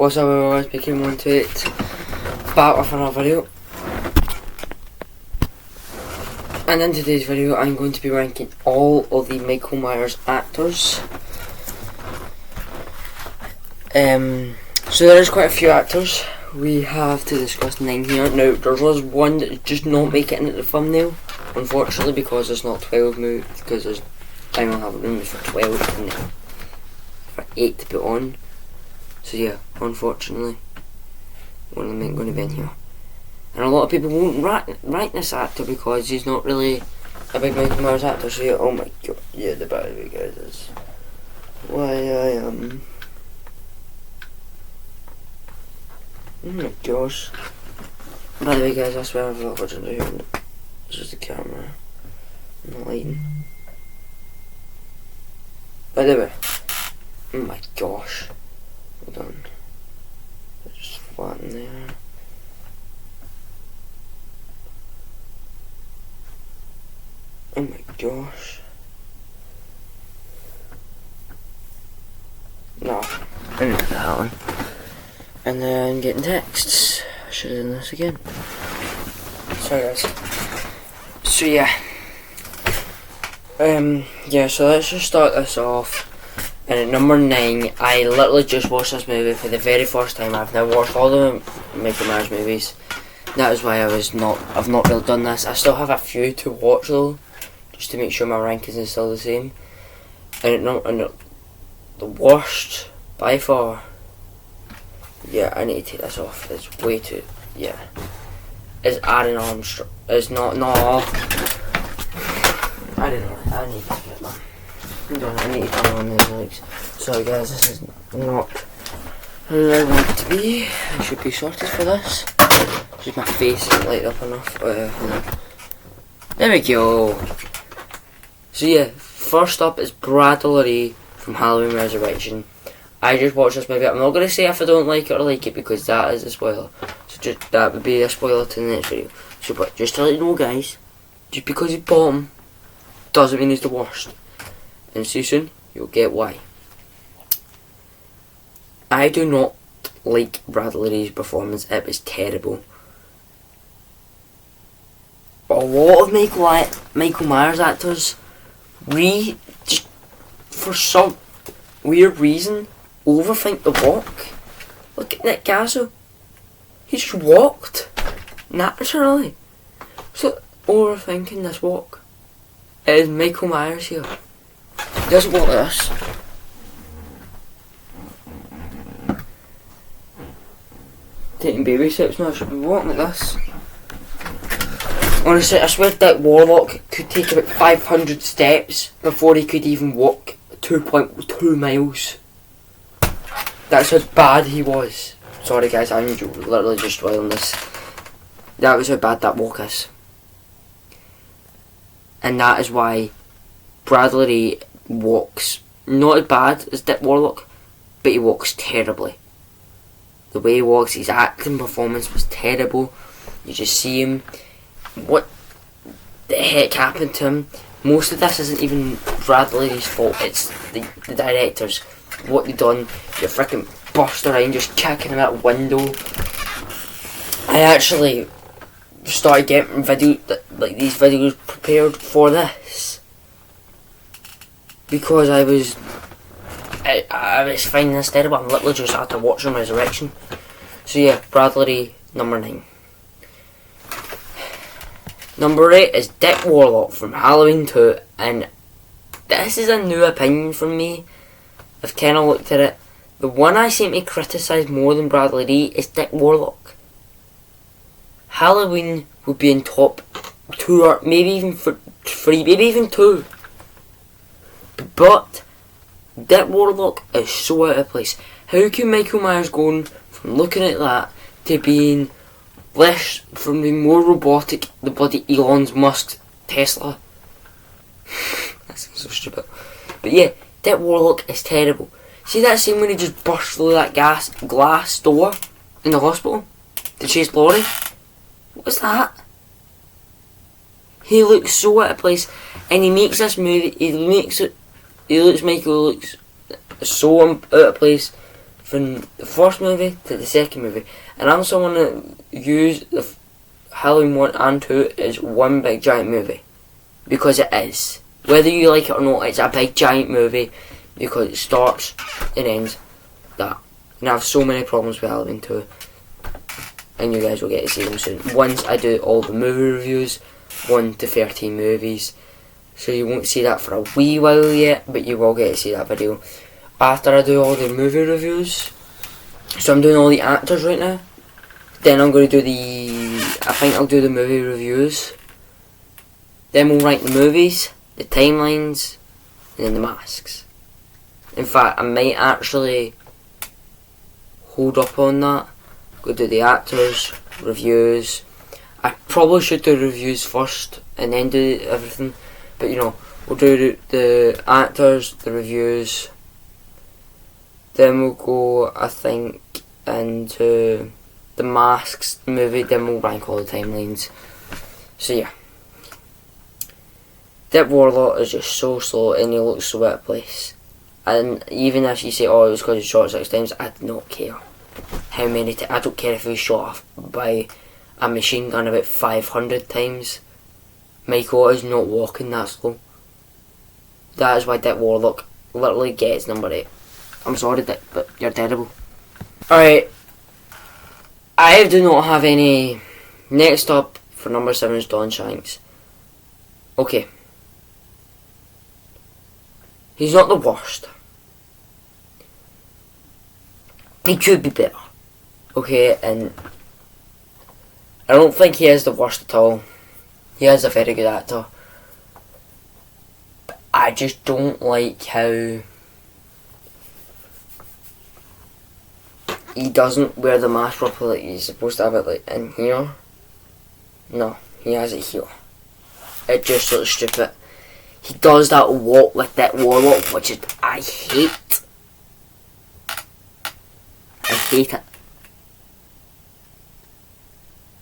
What's up everyone, speaking 128, back with another video. And in today's video I'm going to be ranking all of the Michael Myers actors. So there is quite a few actors. We have to discuss 9 here. Now there was one that just not make it into the thumbnail, unfortunately, because there's not 12 movies, because I don't have room for 12 and for 8 to put on. So yeah, unfortunately, one of them ain't going to be in here. And a lot of people won't write this actor because he's not really a big Michael Myers actor. So yeah, oh my god, yeah, the bad way guys is why I am. Oh my gosh. By the way guys, I swear I've got a under here. It's just the camera and the lighting. By the way, oh my gosh. Hold on. Just flatten there. Oh my gosh. No, I need that one. And then getting texts. I should have done this again. Sorry guys. So yeah. Yeah, so let's just start this off. And at number 9, I literally just watched this movie for the very first time. I've never watched all the Michael Myers movies. That is why I've not really done this. I still have a few to watch though, just to make sure my rankings is still the same. And the worst by far. Yeah, I need to take this off. It's way too. Yeah, it's Aaron Armstrong. It's not. No. I don't know. I need to get that. I need to turn on these legs. Sorry guys, this is not who I want it to be. I should be sorted for this. Just my face isn't light up enough. There we go. So yeah, first up is Laurie from Halloween Resurrection. I just watched this movie. I'm not going to say if I don't like it or like it because that is a spoiler. So just that would be a spoiler to the next video. So but just to let you know guys, just because he's bottom doesn't mean he's the worst. And see soon, you'll get why. I do not like Laurie's performance. It was terrible. A lot of Michael Myers actors, just for some weird reason, overthink the walk. Look at Nick Castle. He just walked naturally. So overthinking this walk. It is Michael Myers here. He doesn't walk like this. Taking baby steps now, I should be walking like this. Honestly, I swear that Warlock could take about 500 steps before he could even walk 2.2 miles. That's how bad he was. Sorry guys, I'm literally just spoiling this. That was how bad that walk is. And that is why Laurie walks not as bad as Dick Warlock, but he walks terribly. The way he walks, his acting performance was terrible. You just see him. What the heck happened to him? Most of this isn't even Laurie's fault. It's the directors. What they done? You freaking bust around, just kicking him out window. I actually started getting these videos prepared for this because I was finding this terrible. I'm literally just after watching Resurrection. So yeah, Laurie, number 9. Number 8 is Dick Warlock from Halloween 2, and this is a new opinion from me. I've kind of looked at it. The one I seem to criticise more than Laurie is Dick Warlock. Halloween would be in top 2 or maybe even 3, maybe even 2. But Dick Warlock is so out of place. How can Michael Myers going from looking at that to being less, from being more robotic, the bloody Elon Musk Tesla? That sounds so stupid. But yeah, Dick Warlock is terrible. See that scene when he just burst through that glass door in the hospital to chase Laurie? What was that? He looks so out of place, and he makes this movie. Michael looks so out of place from the first movie to the second movie, and I'm someone that views the Halloween 1 and 2 as one big giant movie, because it is. Whether you like it or not, it's a big giant movie because it starts and ends that. And I have so many problems with Halloween 2, and you guys will get to see them soon. Once I do all the movie reviews, 1 to 13 movies, so you won't see that for a wee while yet, but you will get to see that video after I do all the movie reviews. So I'm doing all the actors right now, then I'm going to do I think I'll do the movie reviews, then we'll rank the movies, the timelines, and then the masks. In fact, I might actually hold up on that, go do the actors, reviews. I probably should do reviews first and then do everything, but you know, we'll do the actors, the reviews, then we'll go, I think, into the masks, the movie, then we'll rank all the timelines. So yeah, Depp Warlock is just so slow and he looks so out of place. And even if you say, oh, it was because he shot 6 times, I do not care how many I don't care if he was shot off by a machine gun about 500 times. Michael is not walking that slow. That is why Depp Warlock literally gets number 8. I'm sorry, Dick, but you're terrible. Alright, I do not have any. Next up for number 7 is Don Shanks. Okay. He's not the worst. He could be better. Okay, and I don't think he is the worst at all. He is a very good actor. But I just don't like how he doesn't wear the mask properly. Like he's supposed to have it like in here. No, he has it here. It just looks stupid. He does that walk like that Warlock, which is I hate. I hate it.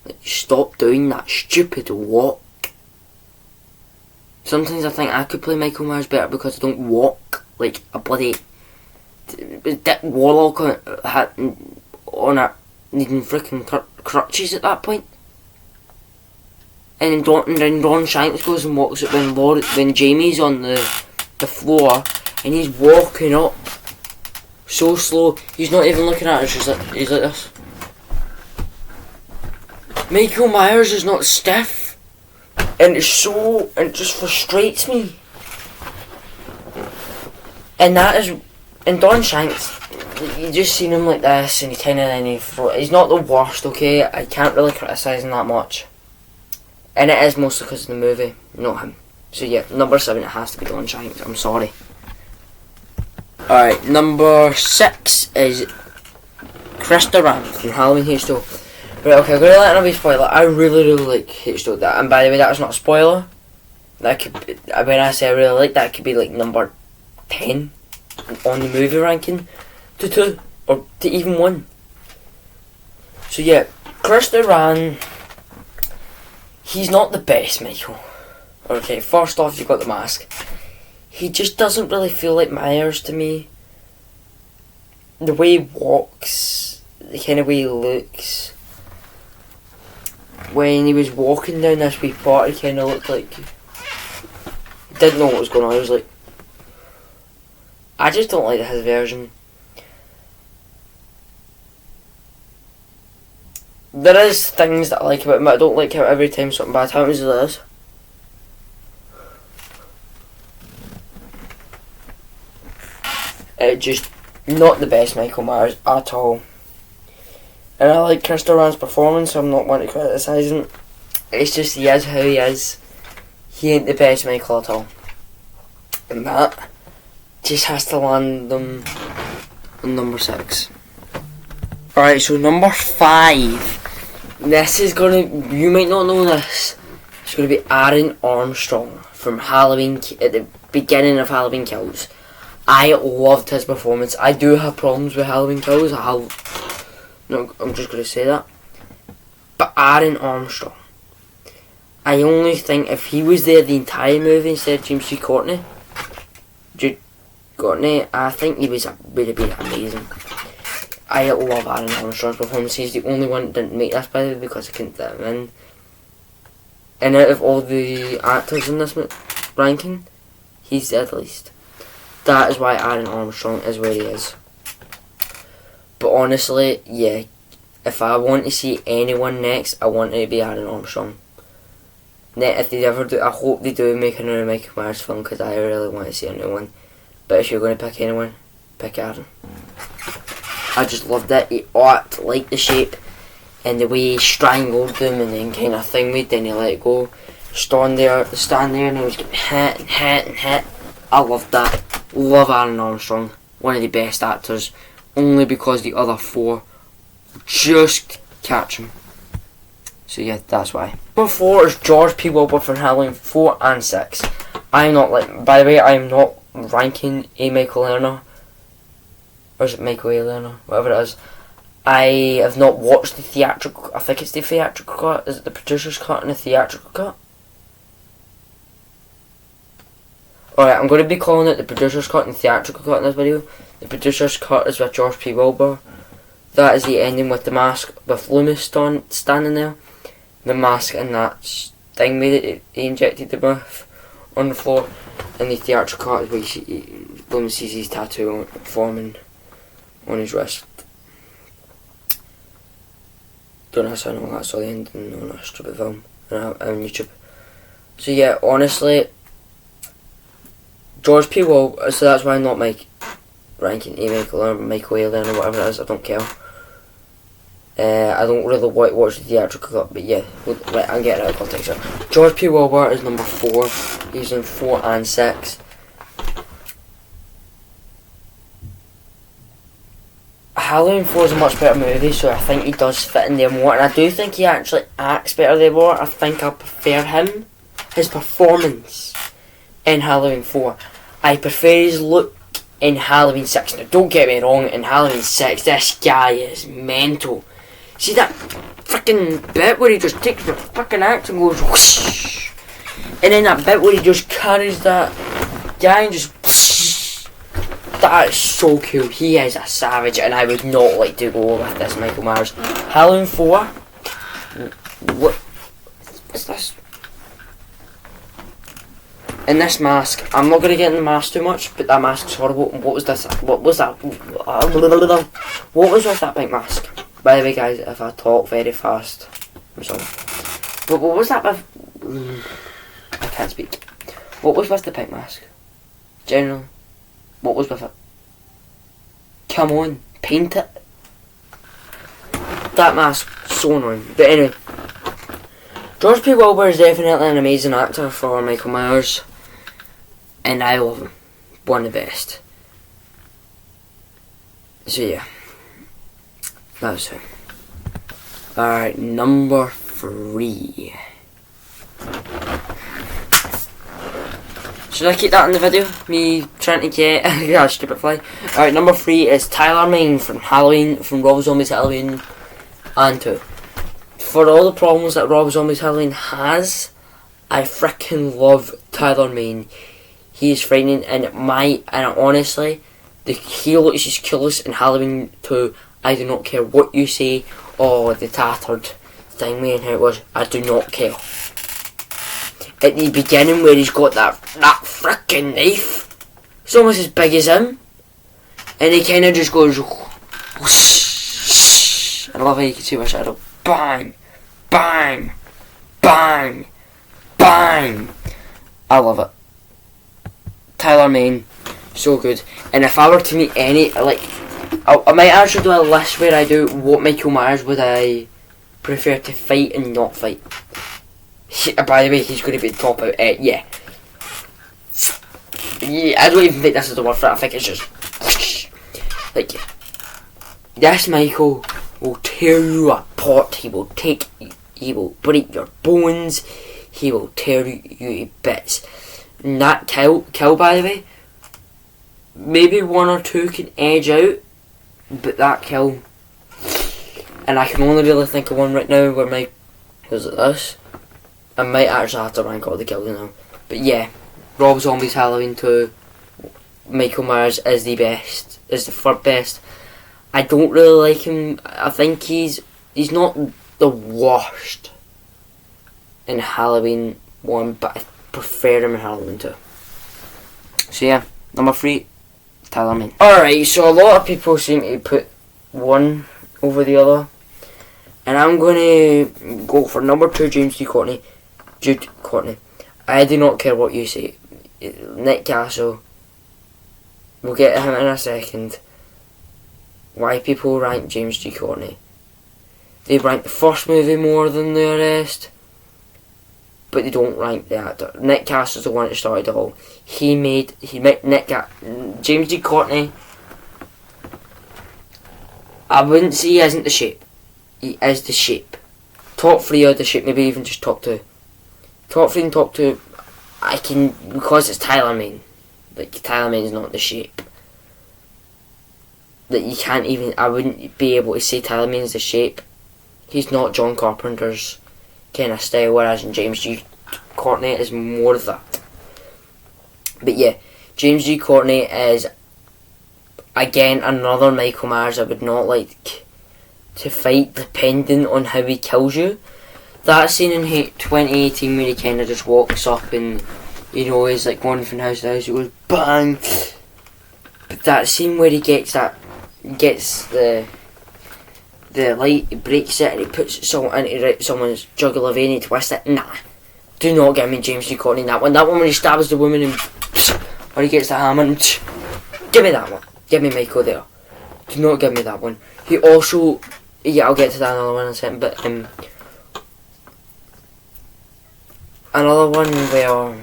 Like, stop doing that stupid walk. Sometimes I think I could play Michael Myers better because I don't walk like a bloody Dick Warlock on a needing freaking crutches at that point. And then Don Shanks goes and walks it when Jamie's on the floor and he's walking up so slow. He's not even looking at us. He's like this. Michael Myers is not stiff, and it just frustrates me. And Don Shanks, you just seen him like this, and he's not the worst. Okay, I can't really criticise him that much. And it is mostly because of the movie, not him. So yeah, number 7, it has to be Don Shanks. I'm sorry. Alright, number 6 is Chris Durant from Halloween H2O. Right, okay, I'm going to let it be a spoiler. I really like H2O. That, and by the way, that's not a spoiler. That could be, when I say I really like that, it could be like number 10 on the movie ranking to 2 or to even 1. So yeah, Chris Durant. He's not the best, Michael. Okay, first off, you've got the mask. He just doesn't really feel like Myers to me. The way he walks, the kind of way he looks. When he was walking down this wee part, he kind of looked like he didn't know what was going on. He was like, I just don't like his version. There is things that I like about him, but I don't like how every time something bad happens to this. It's just not the best Michael Myers at all. And I like Chris Durant's performance, so I'm not one to criticise him. It's just he is how he is. He ain't the best Michael at all. And that just has to land them on number 6. Alright, so number 5. This is gonna, you might not know this. It's gonna be Aaron Armstrong from Halloween, at the beginning of Halloween Kills. I loved his performance. I do have problems with Halloween Kills. No, I'm just gonna say that. But Aaron Armstrong, I only think if he was there the entire movie instead of James C. Courtney, I think would have been amazing. I love Aaron Armstrong's performance. He's the only one that didn't make this, by the way, because I couldn't fit him in. And out of all the actors in this ranking, he's the least. That is why Aaron Armstrong is where he is. But honestly, yeah, if I want to see anyone next, I want it to be Aaron Armstrong. If they ever do, I hope they do make a new Michael Myers film, because I really want to see a new one. But if you're going to pick anyone, pick Aaron. I just loved it. He liked the shape and the way he strangled them and then kind of thing then he let it go. Stand there and he was getting hit and hit and hit. I loved that. Love Aaron Armstrong. One of the best actors. Only because the other four just catch him. So yeah, that's why. Number 4 is George P. Wilbur from Halloween 4 and 6. I'm not by the way, I'm not ranking A. Michael Lerner. Or is it Michael A. Lerner? Whatever it is. I have not watched the theatrical. I think it's the theatrical cut. Is it the producer's cut and the theatrical cut? Alright, I'm going to be calling it the producer's cut and theatrical cut in this video. The producer's cut is with George P. Wilbur. That is the ending with the mask with Loomis standing there. The mask and that thing that he injected the with on the floor. And the theatrical cut is where Loomis sees his tattoo forming on his wrist. Don't know how I know that, so the ending on a stupid film on YouTube. So yeah, honestly, George P. Wilbur, so that's why I'm not ranking A. Michael or Michael A. Lerner or whatever it is, I don't care. I don't really watch the theatrical cut, but yeah, right, I'm getting out of context here. George P. Wilbur is number 4, he's in 4 and 6. Halloween 4 is a much better movie, so I think he does fit in there more, and I do think he actually acts better there more. I think I prefer him, his performance in Halloween 4. I prefer his look in Halloween 6. Now don't get me wrong, in Halloween 6 this guy is mental. See that freaking bit where he just takes the freaking axe and goes whoosh, and then that bit where he just carries that guy and just whoosh. That is so cool. He is a savage, and I would not like to go with this Michael Myers. Halloween 4. What is this? In this mask, I'm not going to get in the mask too much, but that mask's horrible. What was this? What was that? What was with that pink mask? By the way, guys, if I talk very fast, I'm sorry. But what was that with? I can't speak. What was with the pink mask? Generally, what was with it? Come on, paint it. That mask, so annoying. But anyway, George P. Wilbur is definitely an amazing actor for Michael Myers. And I love him. One of the best. So yeah. That's him. Alright, number 3. Should I keep that in the video? Me trying to get a stupid fly. Alright, number 3 is Tyler Mane from Rob Zombie's Halloween and 2. For all the problems that Rob Zombie's Halloween has, I freaking love Tyler Mane. He is frightening, and honestly, he looks his coolest in Halloween 2. I do not care what you say. Oh, the tattered thing, man, how it was. I do not care. At the beginning, where he's got that freaking knife, it's almost as big as him, and he kind of just goes whoosh. I love how you can see my shadow. Bang, bang, bang, bang. I love it. Tyler Mane, so good. And if I were to meet any, I might actually do a list where I do what Michael Myers would I prefer to fight and not fight. By the way, he's going to be the top out. Yeah, I don't even think this is the word for it. I think it's just like this. Michael will tear you apart. He will break your bones. He will tear you to bits. And that kill, by the way, maybe 1 or 2 can edge out, but that kill, and I can only really think of one right now where was it this? I might actually have to rank all the kills now. But yeah, Rob Zombie's Halloween 2, Michael Myers is the best, is the third best. I don't really like him. I think he's not the worst in Halloween 1, but I prefer him in Halloween 2. So yeah, number 3, Tyler Mane. Alright, so a lot of people seem to put one over the other, and I'm going to go for number 2, Jude Courtney. I do not care what you say. Nick Castle, we'll get to him in a second. Why people rank James G. Courtney? They rank the first movie more than the rest, but they don't rank the actor. Nick Castle's the one that started it all. He made James G. Courtney. I wouldn't say he isn't the shape. He is the shape. Top 3 are the shape, maybe even just top 2. Top 3 and top 2, I can, because it's Tyler Mane. Like, Tyler Mane's not the shape. That you can't even, I wouldn't be able to say Tyler Mane's the shape. He's not John Carpenter's kind of style, whereas in James G. Courtney is more of that. But yeah, James G. Courtney is, again, another Michael Myers I would not like to fight, depending on how he kills you. That scene in 2018 where he kind of just walks up and, you know, he's like going from house to house, he goes bang. But that scene where he gets the light, he breaks it and he puts it into someone's jugular vein and he twists it. Nah, do not give me James G. Courtney in that one. That one when he stabs the woman and or he gets the hammer and give me that one. Give me Michael there. Do not give me that one. He also, yeah, I'll get to that another one in a second, but another one where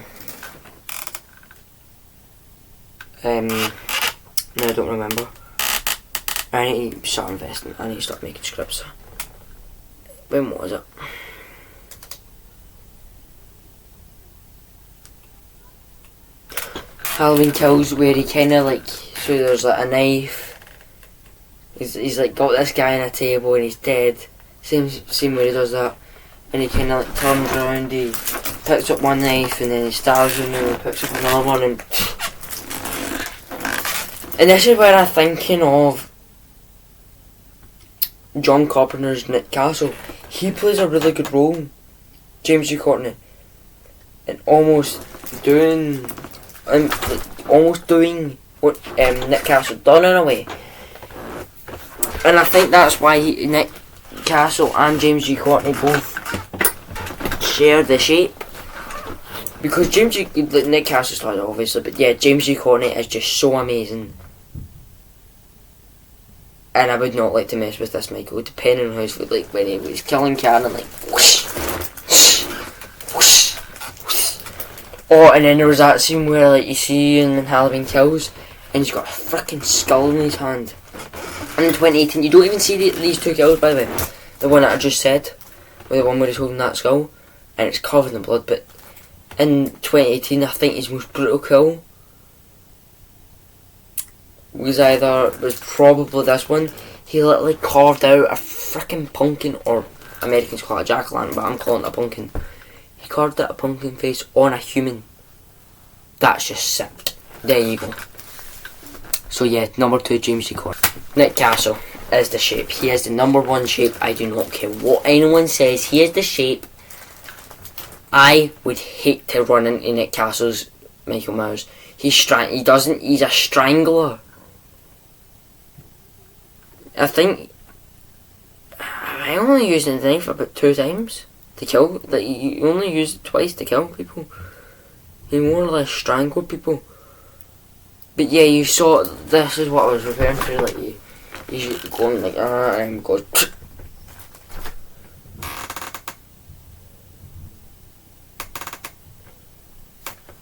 no, I don't remember. I need to start investing. I need to start making scripts. When was it? Halloween Kills, where he kind of like, so there's like a knife. He's like got this guy on a table and he's dead. Same where he does that, and he kind of like turns around. He picks up one knife and then he stabs him and he picks up another one and this is where I'm thinking of John Carpenter's Nick Castle. He plays a really good role, James G. Courtney, and almost doing what Nick Castle done in a way. And I think that's why Nick Castle and James G. Courtney both share the shape. Because Nick Castle started obviously, but yeah, James G. Courtney is just so amazing. And I would not like to mess with this Michael, depending on how he's like when he was killing Karen and like whoosh, whoosh, whoosh, whoosh. Oh, and then there was that scene where like you see in Halloween Kills and he's got a freaking skull in his hand. And in 2018, you don't even see these two kills, by the way. The one that I just said, with the one where he's holding that skull and it's covered in blood. But in 2018, I think his most brutal kill was probably this one. He literally carved out a freaking pumpkin, or Americans call it a jack-o'-lantern, but I'm calling it a pumpkin. He carved out a pumpkin face on a human. That's just sick. There you go. So yeah, number 2, James G. Courtney. Nick Castle is the shape. He is the number 1 shape. I do not care what anyone says. He is the shape. I would hate to run into Nick Castle's Michael Myers. He's a strangler. I think I only used the knife about 2 times to kill. Like, you only use it twice to kill people. He more or less strangled people. But yeah, you saw, this is what I was referring to, like you going like and goes.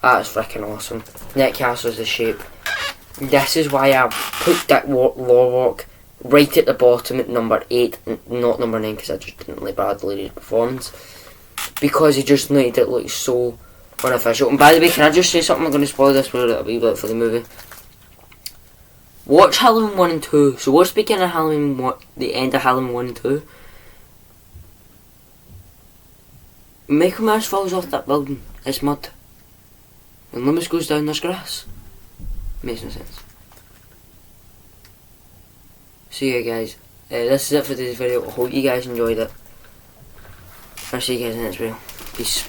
That's freaking awesome. Nick Castle's the shape. This is why I put that Law Walk right at the bottom at number 8, not number 9, because I just didn't like Bradley's performance. Because he just made it look so unofficial. And by the way, can I just say something? I'm going to spoil this for a wee bit for the movie. Watch Halloween 1 and 2. So watch the beginning of Halloween 1, the end of Halloween 1 and 2. Michael Myers falls off that building. It's mud. When Loomis goes down, there's grass. Makes no sense. So yeah guys, this is it for today's video. I hope you guys enjoyed it. I'll see you guys in the next video. Peace.